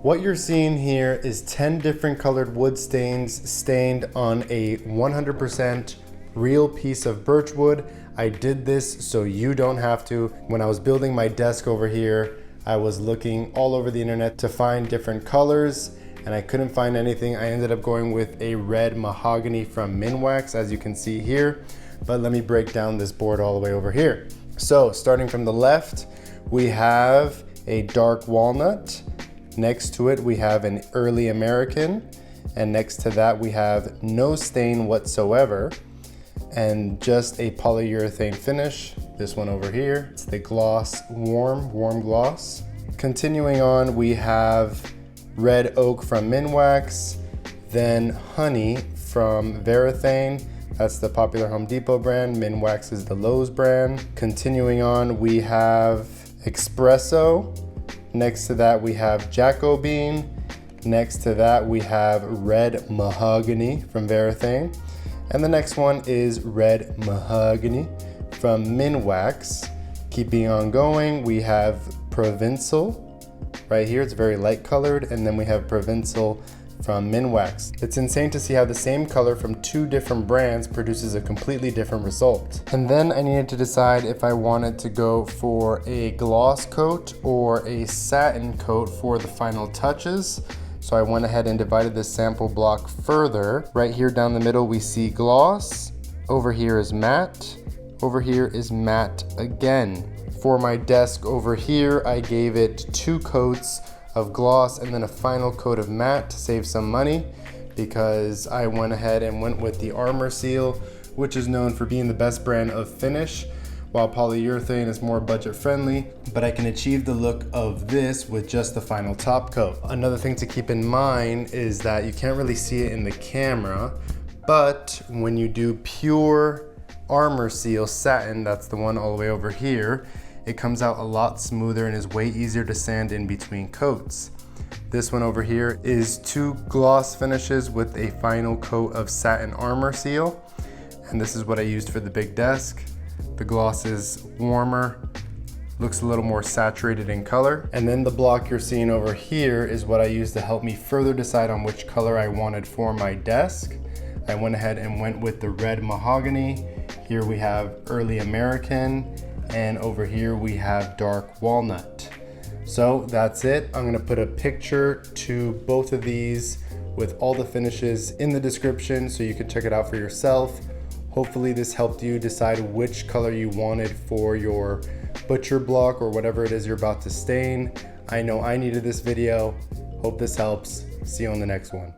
What you're seeing here is 10 different colored wood stains stained on a 100% real piece of birch wood. I did this so you don't have to. When I was building my desk over here, I was looking all over the internet to find different colors and I couldn't find anything. I ended up going with a red mahogany from Minwax, as you can see here. But let me break down this board all the way over here. So starting from the left, we have a dark walnut. Next to it, we have an early American. And next to that, we have no stain whatsoever and just a polyurethane finish. This one over here, it's the gloss, warm gloss. Continuing on, we have red oak from Minwax, then honey from Varathane. That's the popular Home Depot brand. Minwax is the Lowe's brand. Continuing on, we have espresso. Next to that, we have Jacobean. Next to that, we have red mahogany from Varathane. And the next one is red mahogany from Minwax. Keeping on going, we have Provincial right here. It's very light colored. And then we have Provincial from Minwax. It's insane to see how the same color from two different brands produces a completely different result. And then I needed to decide if I wanted to go for a gloss coat or a satin coat for the final touches. So I went ahead and divided this sample block further. Right here down the middle, we see gloss. Over here is matte. Over here is matte again. For my desk over here, I gave it 2 coats of gloss and then a final coat of matte to save some money, because I went ahead and went with the Armor Seal, which is known for being the best brand of finish, while polyurethane is more budget friendly, but I can achieve the look of this with just the final top coat. Another thing to keep in mind is that you can't really see it in the camera, but when you do pure Armor Seal satin, that's the one all the way over here, it comes out a lot smoother and is way easier to sand in between coats. This one over here is 2 gloss finishes with a final coat of satin Armor Seal. And this is what I used for the big desk. The gloss is warmer, looks a little more saturated in color. And then the block you're seeing over here is what I used to help me further decide on which color I wanted for my desk. I went ahead and went with the red mahogany. Here we have early American. And over here we have dark walnut. So that's it. I'm gonna put a picture to both of these with all the finishes in the description so you can check it out for yourself. Hopefully this helped you decide which color you wanted for your butcher block or whatever it is you're about to stain. I know I needed this video. Hope this helps. See you on the next one.